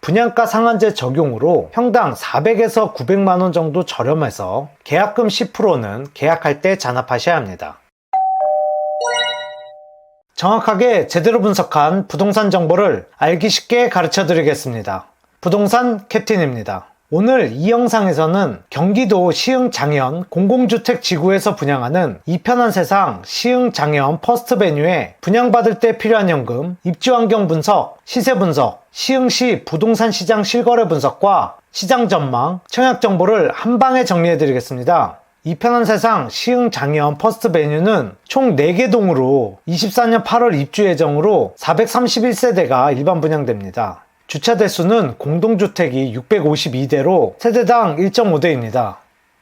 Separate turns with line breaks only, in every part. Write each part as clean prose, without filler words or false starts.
분양가 상한제 적용으로 평당 400에서 900만원 정도 저렴해서 계약금 10%는 계약할 때 잔압하셔야 합니다. 정확하게 제대로 분석한 부동산 정보를 알기 쉽게 가르쳐 드리겠습니다. 부동산 캡틴입니다. 오늘 이 영상에서는 경기도 시흥 장현 공공주택 지구에서 분양하는 이 편한 세상 시흥 장현 퍼스트 베뉴에 분양받을 때 필요한 현금, 입주환경 분석, 시세 분석, 시흥시 부동산 시장 실거래 분석과 시장 전망, 청약 정보를 한 방에 정리해 드리겠습니다. 이 편한 세상 시흥 장현 퍼스트 베뉴는 총 4개 동으로 24년 8월 입주 예정으로 431세대가 일반 분양됩니다. 주차 대수는 공동주택이 652대로 세대당 1.5대입니다.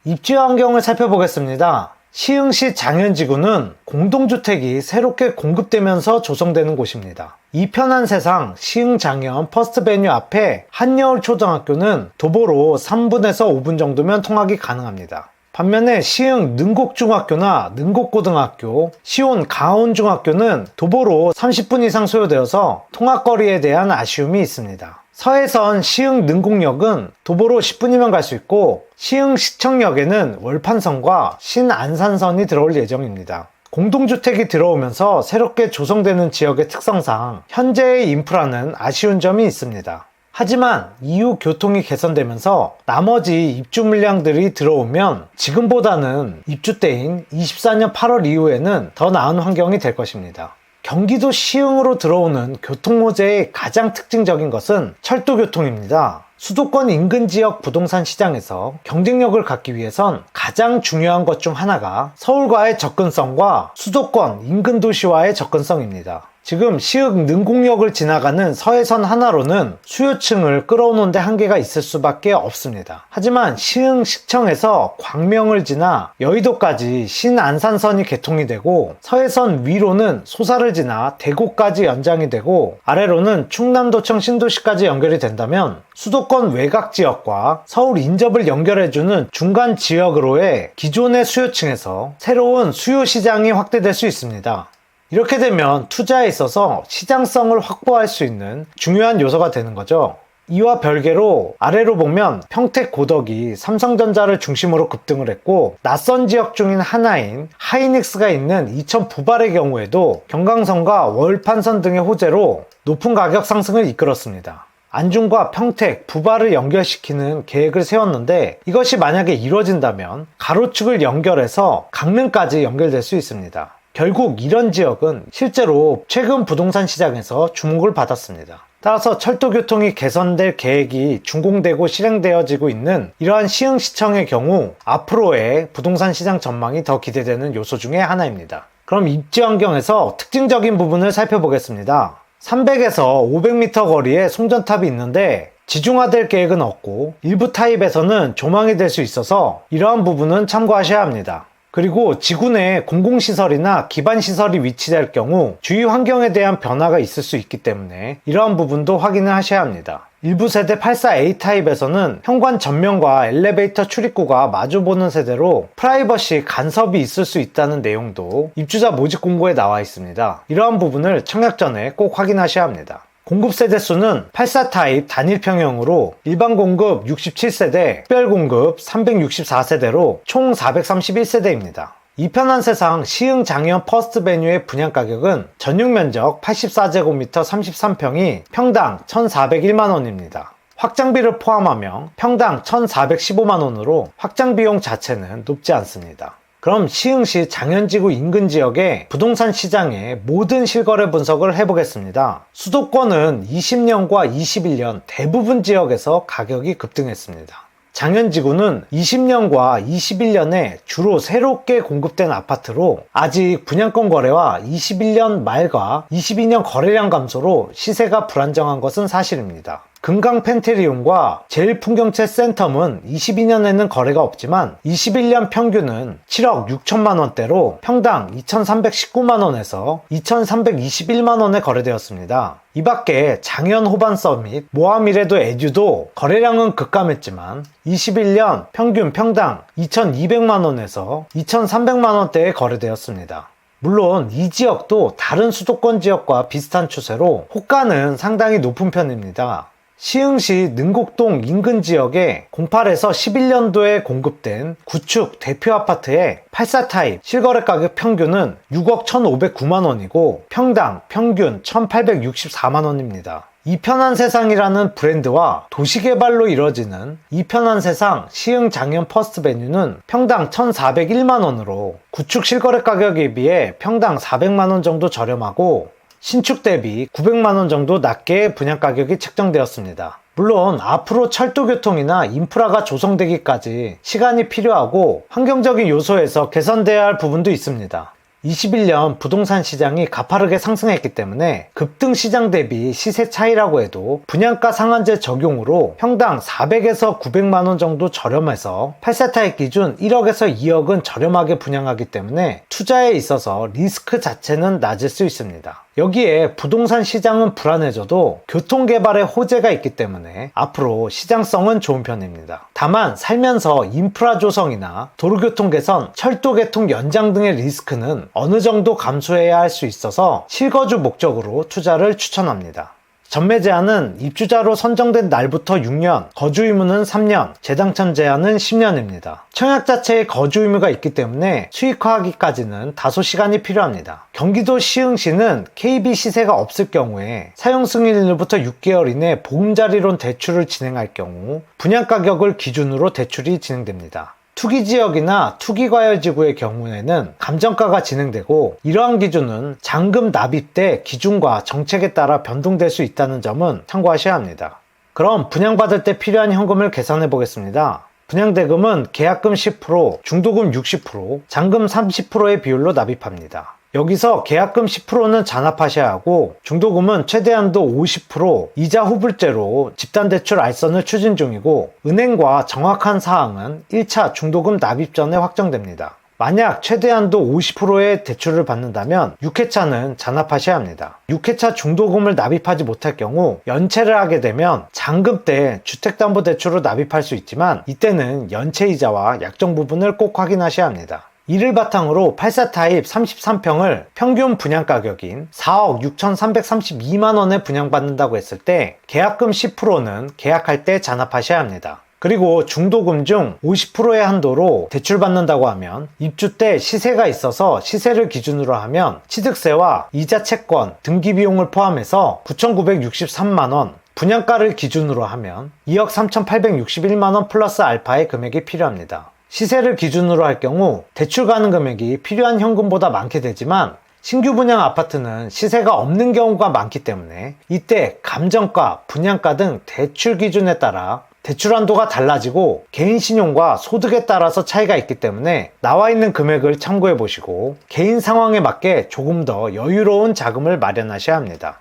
입주 환경을 살펴보겠습니다. 시흥시 장현지구는 공동주택이 새롭게 공급되면서 조성되는 곳입니다. 이 편한 세상 시흥 장현 퍼스트 베뉴 앞에 한여울초등학교는 도보로 3분에서 5분 정도면 통학이 가능합니다. 반면에 시흥 능곡중학교나 능곡고등학교, 시온 가온중학교는 도보로 30분 이상 소요되어서 통학거리에 대한 아쉬움이 있습니다. 서해선 시흥 능곡역은 도보로 10분이면 갈 수 있고 시흥 시청역에는 월판선과 신안산선이 들어올 예정입니다. 공동주택이 들어오면서 새롭게 조성되는 지역의 특성상 현재의 인프라는 아쉬운 점이 있습니다. 하지만 이후 교통이 개선되면서 나머지 입주 물량들이 들어오면 지금보다는 입주 때인 24년 8월 이후에는 더 나은 환경이 될 것입니다. 경기도 시흥으로 들어오는 교통호재의 가장 특징적인 것은 철도교통입니다. 수도권 인근 지역 부동산 시장에서 경쟁력을 갖기 위해선 가장 중요한 것 중 하나가 서울과의 접근성과 수도권 인근 도시와의 접근성입니다. 지금 시흥 능곡역을 지나가는 서해선 하나로는 수요층을 끌어오는 데 한계가 있을 수밖에 없습니다. 하지만 시흥 시청에서 광명을 지나 여의도까지 신안산선이 개통이 되고 서해선 위로는 소사를 지나 대구까지 연장이 되고 아래로는 충남도청 신도시까지 연결이 된다면 수도권 외곽 지역과 서울 인접을 연결해주는 중간 지역으로의 기존의 수요층에서 새로운 수요 시장이 확대될 수 있습니다. 이렇게 되면 투자에 있어서 시장성을 확보할 수 있는 중요한 요소가 되는 거죠. 이와 별개로 아래로 보면 평택 고덕이 삼성전자를 중심으로 급등을 했고 낯선 지역 중인 하나인 하이닉스가 있는 이천 부발의 경우에도 경강선과 월판선 등의 호재로 높은 가격 상승을 이끌었습니다. 안중과 평택, 부발을 연결시키는 계획을 세웠는데 이것이 만약에 이루어진다면 가로축을 연결해서 강릉까지 연결될 수 있습니다. 결국 이런 지역은 실제로 최근 부동산 시장에서 주목을 받았습니다. 따라서 철도교통이 개선될 계획이 준공되고 실행되어지고 있는 이러한 시흥시청의 경우 앞으로의 부동산 시장 전망이 더 기대되는 요소 중에 하나입니다. 그럼 입지 환경에서 특징적인 부분을 살펴보겠습니다. 300에서 500m 거리에 송전탑이 있는데 지중화될 계획은 없고 일부 타입에서는 조망이 될 수 있어서 이러한 부분은 참고하셔야 합니다. 그리고 지구 내에 공공시설이나 기반시설이 위치될 경우 주위 환경에 대한 변화가 있을 수 있기 때문에 이러한 부분도 확인을 하셔야 합니다. 일부 세대 84A 타입에서는 현관 전면과 엘리베이터 출입구가 마주보는 세대로 프라이버시 간섭이 있을 수 있다는 내용도 입주자 모집 공고에 나와 있습니다. 이러한 부분을 청약 전에 꼭 확인하셔야 합니다. 공급 세대 수는 84 타입 단일 평형으로 일반 공급 67세대, 특별 공급 364세대로 총 431세대입니다. 이 편한 세상 시흥 장현 퍼스트 베뉴의 분양 가격은 전용 면적 84제곱미터 33평이 평당 1,401만원입니다. 확장비를 포함하면 평당 1,415만원으로 확장비용 자체는 높지 않습니다. 그럼 시흥시 장현지구 인근 지역의 부동산 시장의 모든 실거래 분석을 해보겠습니다. 수도권은 20년과 21년 대부분 지역에서 가격이 급등했습니다. 장현지구는 20년과 21년에 주로 새롭게 공급된 아파트로 아직 분양권 거래와 21년 말과 22년 거래량 감소로 시세가 불안정한 것은 사실입니다. 금강 펜테리움과 제일풍경채 센텀은 22년에는 거래가 없지만 21년 평균은 7억 6천만 원대로 평당 2,319만원에서 2,321만원에 거래되었습니다. 이 밖에 장현 호반 서밋, 모하미레도 에듀도 거래량은 급감했지만 21년 평균 평당 2,200만원에서 2,300만원대에 거래되었습니다. 물론 이 지역도 다른 수도권 지역과 비슷한 추세로 호가는 상당히 높은 편입니다. 시흥시 능곡동 인근 지역에 08에서 11년도에 공급된 구축 대표 아파트의 84 타입 실거래 가격 평균은 6억 1,509만원이고 평당 평균 1,864만원입니다. 이편한 세상이라는 브랜드와 도시개발로 이뤄지는 이편한 세상 시흥 장현 퍼스트베뉴는 평당 1,401만원으로 구축 실거래 가격에 비해 평당 400만원 정도 저렴하고 신축 대비 900만원 정도 낮게 분양가격이 책정되었습니다. 물론 앞으로 철도교통이나 인프라가 조성되기까지 시간이 필요하고 환경적인 요소에서 개선돼야 할 부분도 있습니다. 21년 부동산 시장이 가파르게 상승했기 때문에 급등 시장 대비 시세 차이라고 해도 분양가 상한제 적용으로 평당 400에서 900만원 정도 저렴해서 8세타입 기준 1억에서 2억은 저렴하게 분양하기 때문에 투자에 있어서 리스크 자체는 낮을 수 있습니다. 여기에 부동산 시장은 불안해져도 교통개발의 호재가 있기 때문에 앞으로 시장성은 좋은 편입니다. 다만 살면서 인프라 조성이나 도로교통 개선, 철도 개통 연장 등의 리스크는 어느 정도 감수해야 할 수 있어서 실거주 목적으로 투자를 추천합니다. 전매 제한은 입주자로 선정된 날부터 6년, 거주 의무는 3년, 재당첨 제한은 10년입니다. 청약 자체에 거주 의무가 있기 때문에 수익화하기까지는 다소 시간이 필요합니다. 경기도 시흥시는 KB 시세가 없을 경우에 사용 승인일로부터 6개월 이내 보금자리론 대출을 진행할 경우 분양가격을 기준으로 대출이 진행됩니다. 투기지역이나 투기과열지구의 경우에는 감정가가 진행되고 이러한 기준은 잔금 납입 때 기준과 정책에 따라 변동될 수 있다는 점은 참고하셔야 합니다. 그럼 분양받을 때 필요한 현금을 계산해 보겠습니다. 분양대금은 계약금 10%, 중도금 60%, 잔금 30%의 비율로 납입합니다. 여기서 계약금 10%는 잔압하셔야 하고 중도금은 최대한도 50%, 이자 후불제로 집단대출 알선을 추진 중이고 은행과 정확한 사항은 1차 중도금 납입 전에 확정됩니다. 만약 최대한도 50%의 대출을 받는다면 6회차는 잔압하셔야 합니다. 6회차 중도금을 납입하지 못할 경우 연체를 하게 되면 잔금 때 주택담보대출로 납입할 수 있지만 이때는 연체이자와 약정 부분을 꼭 확인하셔야 합니다. 이를 바탕으로 84 타입 33평을 평균 분양가격인 4억 6,332만원에 분양받는다고 했을 때 계약금 10%는 계약할 때 잔압하셔야 합니다. 그리고 중도금 중 50%의 한도로 대출받는다고 하면 입주 때 시세가 있어서 시세를 기준으로 하면 취득세와 이자 채권, 등기비용을 포함해서 9,963만원, 분양가를 기준으로 하면 2억 3,861만원 플러스 알파의 금액이 필요합니다. 시세를 기준으로 할 경우 대출 가능 금액이 필요한 현금보다 많게 되지만 신규 분양 아파트는 시세가 없는 경우가 많기 때문에 이때 감정가, 분양가 등 대출 기준에 따라 대출 한도가 달라지고 개인 신용과 소득에 따라서 차이가 있기 때문에 나와 있는 금액을 참고해 보시고 개인 상황에 맞게 조금 더 여유로운 자금을 마련하셔야 합니다.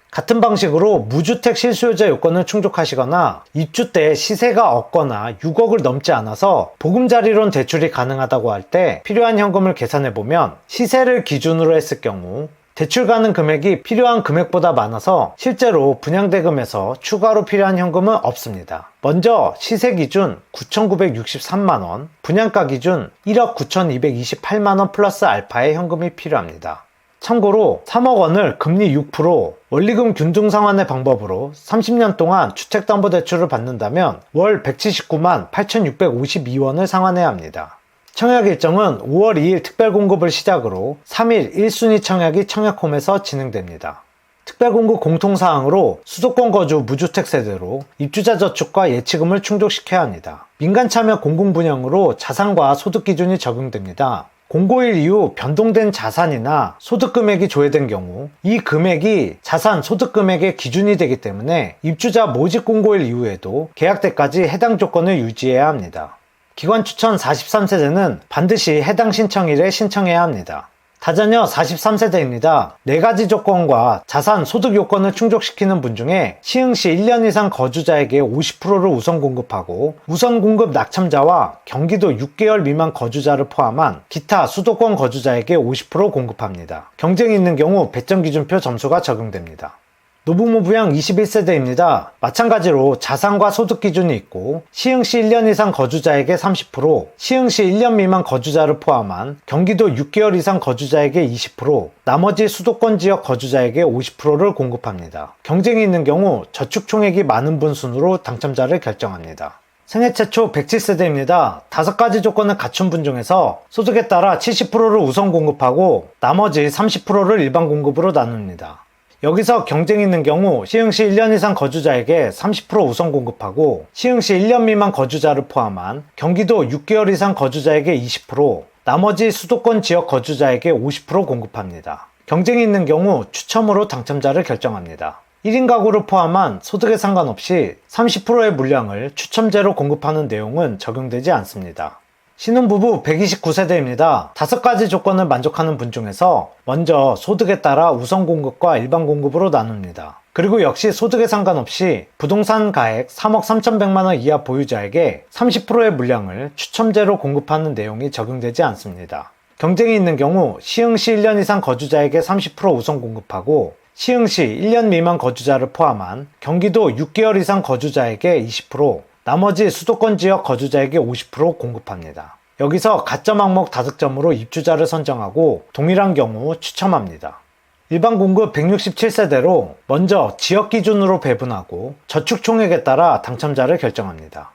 같은 방식으로 무주택 실수요자 요건을 충족하시거나 입주 때 시세가 없거나 6억을 넘지 않아서 보금자리론 대출이 가능하다고 할 때 필요한 현금을 계산해보면 시세를 기준으로 했을 경우 대출 가능 금액이 필요한 금액보다 많아서 실제로 분양대금에서 추가로 필요한 현금은 없습니다. 먼저 시세 기준 9,963만원, 분양가 기준 1억 9,228만원 플러스 알파의 현금이 필요합니다. 참고로 3억 원을 금리 6%, 원리금 균등 상환의 방법으로 30년 동안 주택담보대출을 받는다면 월 179만 8,652원을 상환해야 합니다. 청약 일정은 5월 2일 특별공급을 시작으로 3일 1순위 청약이 청약홈에서 진행됩니다. 특별공급 공통사항으로 수도권 거주 무주택 세대로 입주자 저축과 예치금을 충족시켜야 합니다. 민간참여 공공분양으로 자산과 소득 기준이 적용됩니다. 공고일 이후 변동된 자산이나 소득 금액이 조회된 경우 이 금액이 자산 소득 금액의 기준이 되기 때문에 입주자 모집 공고일 이후에도 계약 때까지 해당 조건을 유지해야 합니다. 기관 추천 43세대는 반드시 해당 신청일에 신청해야 합니다. 다자녀 43세대입니다. 4가지 조건과 자산, 소득 요건을 충족시키는 분 중에 시흥시 1년 이상 거주자에게 50%를 우선 공급하고 우선 공급 낙첨자와 경기도 6개월 미만 거주자를 포함한 기타 수도권 거주자에게 50% 공급합니다. 경쟁이 있는 경우 배점 기준표 점수가 적용됩니다. 노부모 부양 21세대입니다. 마찬가지로 자산과 소득 기준이 있고 시흥시 1년 이상 거주자에게 30%, 시흥시 1년 미만 거주자를 포함한 경기도 6개월 이상 거주자에게 20%, 나머지 수도권 지역 거주자에게 50%를 공급합니다. 경쟁이 있는 경우 저축 총액이 많은 분 순으로 당첨자를 결정합니다. 생애 최초 107세대입니다. 5가지 조건을 갖춘 분 중에서 소득에 따라 70%를 우선 공급하고 나머지 30%를 일반 공급으로 나눕니다. 여기서 경쟁이 있는 경우 시흥시 1년 이상 거주자에게 30% 우선 공급하고 시흥시 1년 미만 거주자를 포함한 경기도 6개월 이상 거주자에게 20%, 나머지 수도권 지역 거주자에게 50% 공급합니다. 경쟁이 있는 경우 추첨으로 당첨자를 결정합니다. 1인 가구를 포함한 소득에 상관없이 30%의 물량을 추첨제로 공급하는 내용은 적용되지 않습니다. 신혼부부 129세대입니다. 5가지 조건을 만족하는 분 중에서 먼저 소득에 따라 우선 공급과 일반 공급으로 나눕니다. 그리고 역시 소득에 상관없이 부동산 가액 3억 3,100만원 이하 보유자에게 30%의 물량을 추첨제로 공급하는 내용이 적용되지 않습니다. 경쟁이 있는 경우 시흥시 1년 이상 거주자에게 30% 우선 공급하고 시흥시 1년 미만 거주자를 포함한 경기도 6개월 이상 거주자에게 20%, 나머지 수도권 지역 거주자에게 50% 공급합니다. 여기서 가점 항목 다득점으로 입주자를 선정하고 동일한 경우 추첨합니다. 일반 공급 167세대로 먼저 지역 기준으로 배분하고 저축 총액에 따라 당첨자를 결정합니다.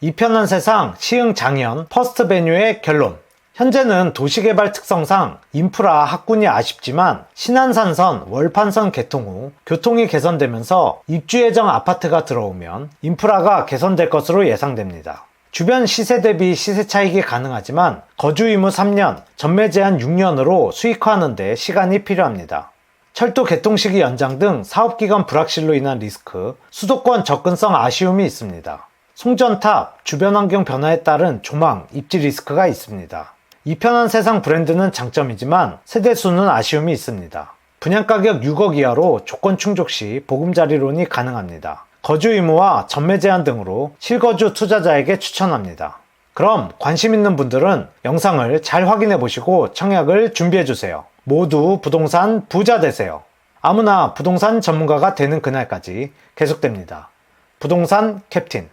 이 편한 세상 시흥 장현 퍼스트 베뉴의 결론. 현재는 도시개발 특성상 인프라 확군이 아쉽지만 신안산선, 월판선 개통 후 교통이 개선되면서 입주 예정 아파트가 들어오면 인프라가 개선될 것으로 예상됩니다. 주변 시세 대비 시세 차익이 가능하지만 거주 의무 3년, 전매 제한 6년으로 수익화하는 데 시간이 필요합니다. 철도 개통 시기 연장 등 사업기간 불확실로 인한 리스크, 수도권 접근성 아쉬움이 있습니다. 송전탑, 주변 환경 변화에 따른 조망, 입지 리스크가 있습니다. 이 편한 세상 브랜드는 장점이지만 세대수는 아쉬움이 있습니다. 분양가격 6억 이하로 조건 충족 시 보금자리론이 가능합니다. 거주 의무와 전매 제한 등으로 실거주 투자자에게 추천합니다. 그럼 관심 있는 분들은 영상을 잘 확인해 보시고 청약을 준비해 주세요. 모두 부동산 부자 되세요. 아무나 부동산 전문가가 되는 그날까지 계속됩니다. 부동산 캡틴.